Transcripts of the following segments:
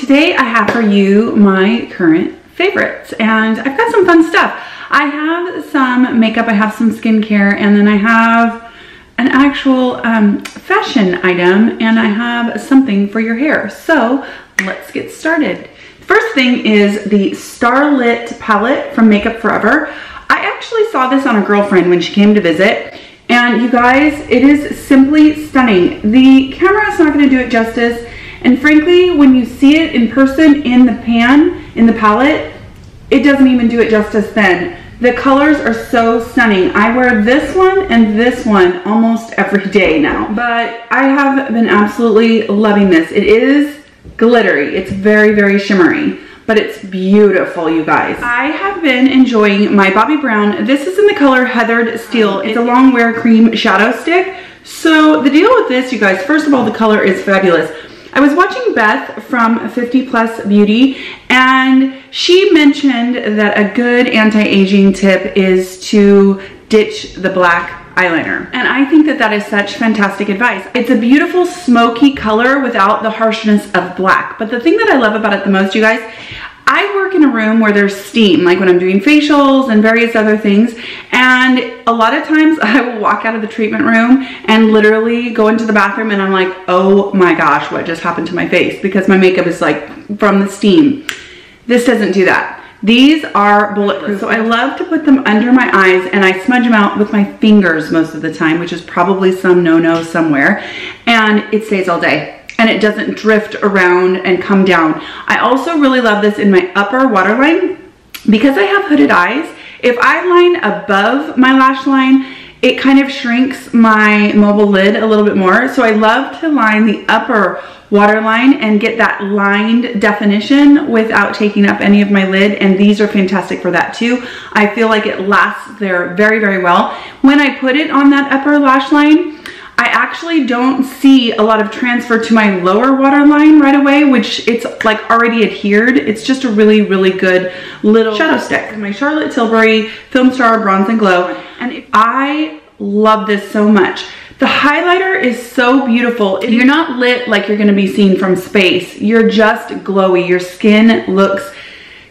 today I have for you my current favorites, and I've got some fun stuff. I have some makeup, I have some skincare, and then I have an actual fashion item, and I have something for your hair. So let's get started. First thing is the Starlit palette from Makeup Forever. I actually saw this on a girlfriend when she came to visit, and you guys, it is simply stunning. The camera is not going to do it justice, and frankly, when you see it in person in the pan, in the palette, it doesn't even do it justice then. The colors are so stunning. I wear this one and this one almost every day now, but I have been absolutely loving this. It is glittery. It's very, very shimmery, but it's beautiful, you guys. I have been enjoying my Bobbi Brown. This is in the color Heathered Steel. It's a long wear cream shadow stick. So the deal with this, you guys, first of all, the color is fabulous. I was watching Beth from FiftyPlusBeauty, and she mentioned that a good anti-aging tip is to ditch the black eyeliner. And I think that that is such fantastic advice. It's a beautiful smoky color without the harshness of black. But the thing that I love about it the most, you guys, I work in a room where there's steam, like when I'm doing facials and various other things. And a lot of times I will walk out of the treatment room and literally go into the bathroom and I'm like, oh my gosh, what just happened to my face? Because my makeup is like from the steam. This doesn't do that. These are bulletproof. So I love to put them under my eyes, and I smudge them out with my fingers most of the time, which is probably some no-no somewhere. And it stays all day, and it doesn't drift around and come down. I also really love this in my upper waterline because I have hooded eyes. If I line above my lash line, it kind of shrinks my mobile lid a little bit more. So I love to line the upper waterline and get that lined definition without taking up any of my lid, and these are fantastic for that too. I feel like it lasts there very, very well. When I put it on that upper lash line, I actually don't see a lot of transfer to my lower waterline right away, which it's like already adhered. It's just a really, really good little shadow stick. My Charlotte Tilbury Filmstar Bronze and Glow, and I love this so much. The highlighter is so beautiful. You're not lit like you're gonna be seen from space. You're just glowy. Your skin looks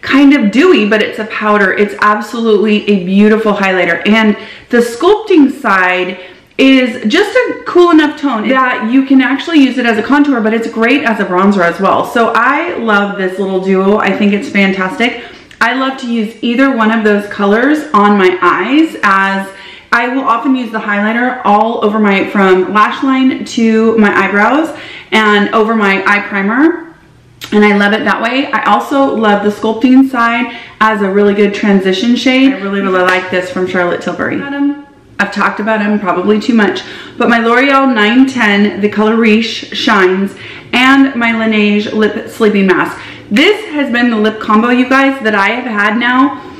kind of dewy, but it's a powder. It's absolutely a beautiful highlighter. And the sculpting side is just a cool enough tone that you can actually use it as a contour, but it's great as a bronzer as well. So I love this little duo. I think it's fantastic. I love to use either one of those colors on my eyes, as I will often use the highlighter all over my, from lash line to my eyebrows and over my eye primer. And I love it that way. I also love the sculpting side as a really good transition shade. I really, really like this from Charlotte Tilbury. I've talked about them probably too much, but my L'Oreal 910, the Colour Riche Shines, and my Laneige Lip Sleeping Mask. This has been the lip combo, you guys, that I have had now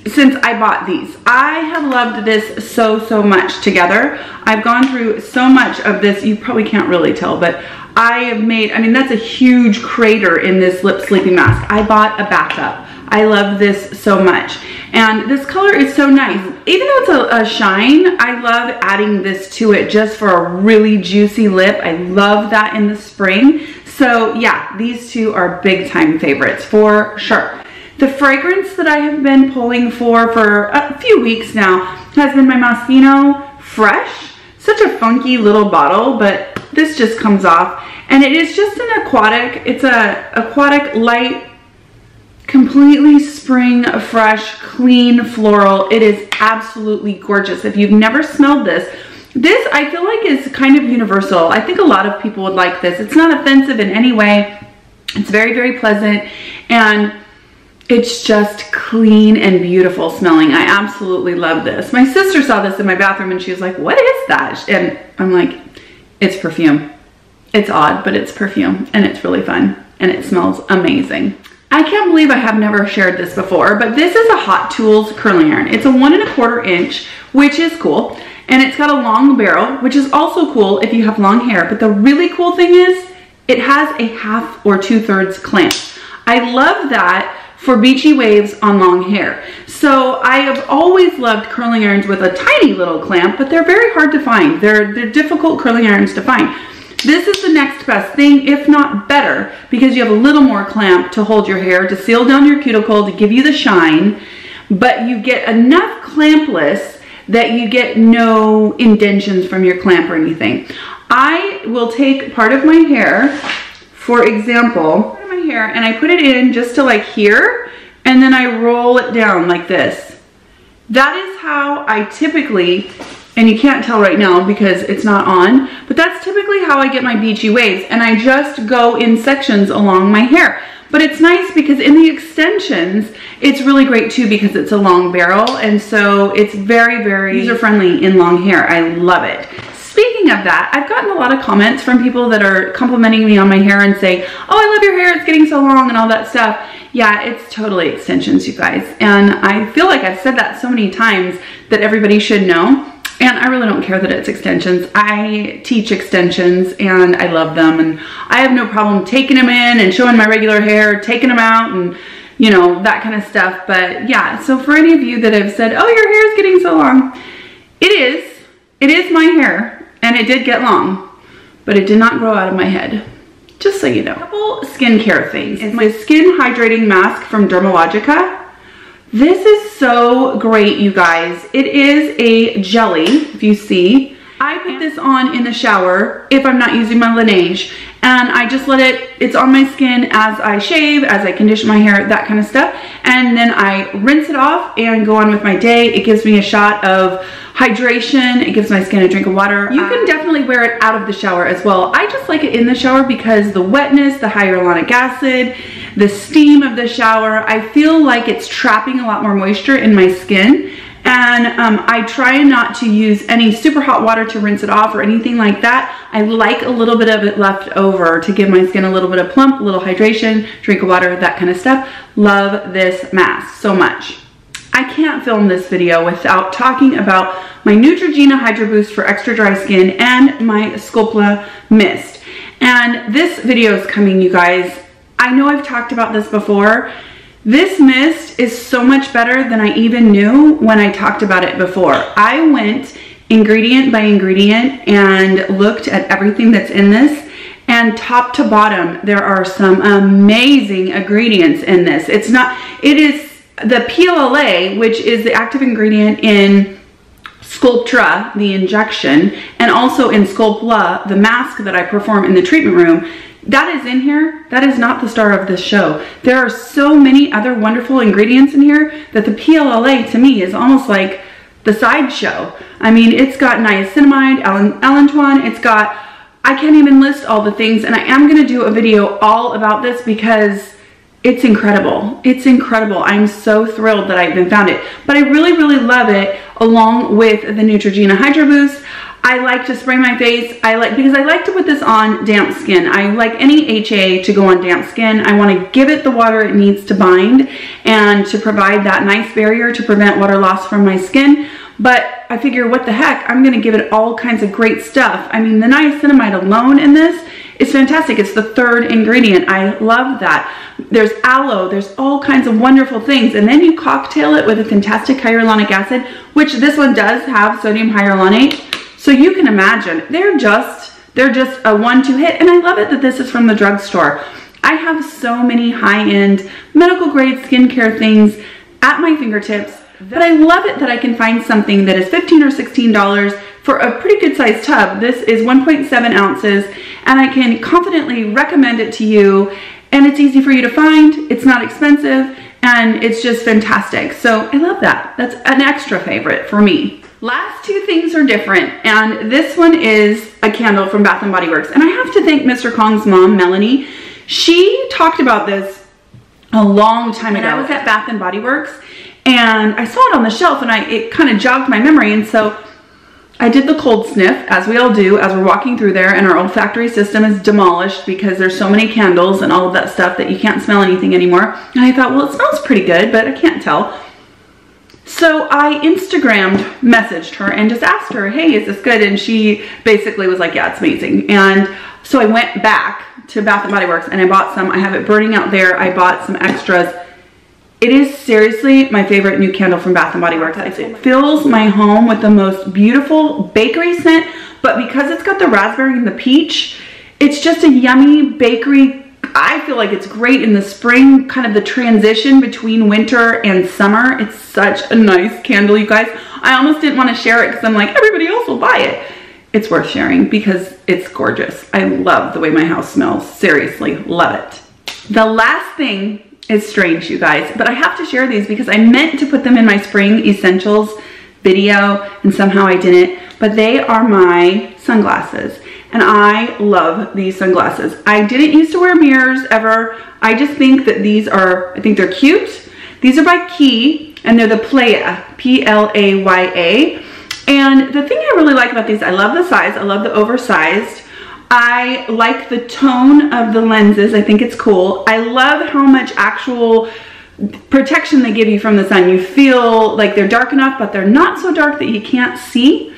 since I bought these. I have loved this so, so much together. I've gone through so much of this. You probably can't really tell, but I have made, I mean, that's a huge crater in this lip sleeping mask. I bought a backup. I love this so much. And this color is so nice. Even though it's a shine, I love adding this to it just for a really juicy lip. I love that in the spring. So yeah, these two are big time favorites for sure. The fragrance that I have been pulling for a few weeks now has been my Moschino Fresh. Such a funky little bottle, but this just comes off. And it is just an aquatic, it's a aquatic light, completely spring, fresh, clean floral. It is absolutely gorgeous. If you've never smelled this, this I feel like is kind of universal. I think a lot of people would like this. It's not offensive in any way. It's very, very pleasant, and it's just clean and beautiful smelling. I absolutely love this. My sister saw this in my bathroom and she was like, what is that? And I'm like, it's perfume. It's odd, but it's perfume, and it's really fun, and it smells amazing. I can't believe I have never shared this before, but this is a Hot Tools curling iron. It's a 1 1/4 inch, which is cool. And it's got a long barrel, which is also cool if you have long hair. But the really cool thing is it has a 1/2 or 2/3 clamp. I love that for beachy waves on long hair. So I have always loved curling irons with a tiny little clamp, but they're very hard to find. They're difficult curling irons to find. This is the next best thing, if not better, because you have a little more clamp to hold your hair, to seal down your cuticle, to give you the shine, but you get enough clampless that you get no indentions from your clamp or anything. I will take part of my hair, for example, and I put it in just to like here, and then I roll it down like this. That is how I typically, and you can't tell right now because it's not on, but that's typically how I get my beachy waves, and I just go in sections along my hair. But it's nice because in the extensions, it's really great too because it's a long barrel, and so it's very, very user-friendly in long hair. I love it. Speaking of that, I've gotten a lot of comments from people that are complimenting me on my hair and saying, oh, I love your hair, it's getting so long and all that stuff. Yeah, it's totally extensions, you guys. And I feel like I've said that so many times that everybody should know. And I really don't care that it's extensions. I teach extensions and I love them. And I have no problem taking them in and showing my regular hair, taking them out and, you know, that kind of stuff. But yeah, so for any of you that have said, oh, your hair is getting so long, it is my hair. And it did get long, but it did not grow out of my head, just so you know. A couple skincare things. It's my skin hydrating mask from Dermalogica. This is so great, you guys. It is a jelly, if you see. I put this on in the shower if I'm not using my Laneige, and I just let it's on my skin as I shave, as I condition my hair, that kind of stuff. And then I rinse it off and go on with my day. It gives me a shot of hydration. It gives my skin a drink of water. You can definitely wear it out of the shower as well. I just like it in the shower because the wetness, the hyaluronic acid, the steam of the shower, I feel like it's trapping a lot more moisture in my skin. And I try not to use any super hot water to rinse it off or anything like that. I like a little bit of it left over to give my skin a little bit of plump, a little hydration, drink of water, that kind of stuff. Love this mask so much. I can't film this video without talking about my Neutrogena Hydro Boost for extra dry skin and my Sculptra Mist. And this video is coming, you guys. I know I've talked about this before. This mist is so much better than I even knew when I talked about it before. I went ingredient by ingredient and looked at everything that's in this, and top to bottom, there are some amazing ingredients in this. It is the PLLA, which is the active ingredient in Sculptra, the injection, and also in Sculptra, the mask that I perform in the treatment room. That is in here. That is not the star of this show. There are so many other wonderful ingredients in here that the PLLA to me is almost like the sideshow. I mean, it's got niacinamide, allantoin, it's got, I can't even list all the things, and I am going to do a video all about this because it's incredible. It's incredible. I'm so thrilled that I even found it. But I really, really love it along with the Neutrogena Hydro Boost. I like to spray my face. Because I like to put this on damp skin. I like any HA to go on damp skin. I want to give it the water it needs to bind and to provide that nice barrier to prevent water loss from my skin. But I figure, what the heck, I'm going to give it all kinds of great stuff. I mean, the niacinamide alone in this is fantastic. It's the third ingredient. I love that. There's aloe. There's all kinds of wonderful things. And then you cocktail it with a fantastic hyaluronic acid, which this one does have sodium hyaluronate. So you can imagine, they're just a 1-2 hit. And I love it that this is from the drugstore. I have so many high-end medical grade skincare things at my fingertips, but I love it that I can find something that is $15 or $16 for a pretty good sized tub. This is 1.7 ounces, and I can confidently recommend it to you, and it's easy for you to find, it's not expensive, and it's just fantastic. So I love that. That's an extra favorite for me. Last two things are different, and this one is a candle from Bath & Body Works. And I have to thank MrKongsMom, Melanie. She talked about this a long time ago. I was at Bath & Body Works, and I saw it on the shelf, and it kind of jogged my memory, and so I did the cold sniff, as we all do, as we're walking through there, and our olfactory system is demolished because there's so many candles and all of that stuff that you can't smell anything anymore. And I thought, well, it smells pretty good, but I can't tell. So I messaged her and just asked her, hey, is this good? And she basically was like, yeah, it's amazing. And so I went back to Bath & Body Works and I bought some. I have it burning out there. I bought some extras. It is seriously my favorite new candle from Bath & Body Works. It fills my home with the most beautiful bakery scent, but because it's got the raspberry and the peach, It's just a yummy bakery. I feel like it's great in the spring, kind of the transition between winter and summer. It's such a nice candle, you guys. I almost didn't want to share it because I'm like, everybody else will buy it. It's worth sharing because it's gorgeous. I love the way my house smells. Seriously, love it. The last thing is strange, you guys, but I have to share these because I meant to put them in my spring essentials video and somehow I didn't, but they are my sunglasses. And I love these sunglasses. I didn't used to wear mirrors ever. I just think that these are, I think they're cute. These are by Quay and they're the Playa, P-L-A-Y-A. And the thing I really like about these, I love the size, I love the oversized. I like the tone of the lenses, I think it's cool. I love how much actual protection they give you from the sun. You feel like they're dark enough, but they're not so dark that you can't see.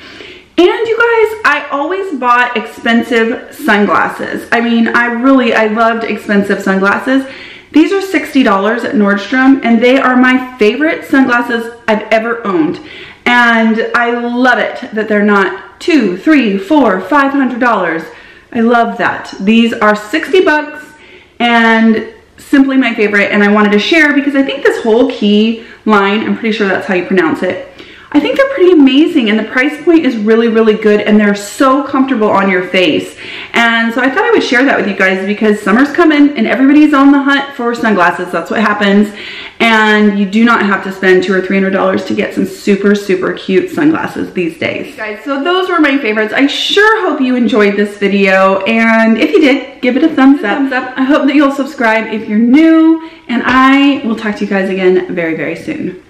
And you guys, I always bought expensive sunglasses. I mean, I loved expensive sunglasses. These are $60 at Nordstrom, and they are my favorite sunglasses I've ever owned. And I love it that they're not $200, $300, $400, $500. I love that. These are 60 bucks and simply my favorite, and I wanted to share because I think this whole Quay line, I'm pretty sure that's how you pronounce it, I think they're pretty amazing, and the price point is really, really good, and they're so comfortable on your face. And so I thought I would share that with you guys because summer's coming and everybody's on the hunt for sunglasses. That's what happens. And you do not have to spend $200 or $300 to get some super, super cute sunglasses these days. Guys, so those were my favorites. I sure hope you enjoyed this video. And if you did, give it a thumbs up. I hope that you'll subscribe if you're new. And I will talk to you guys again very, very soon.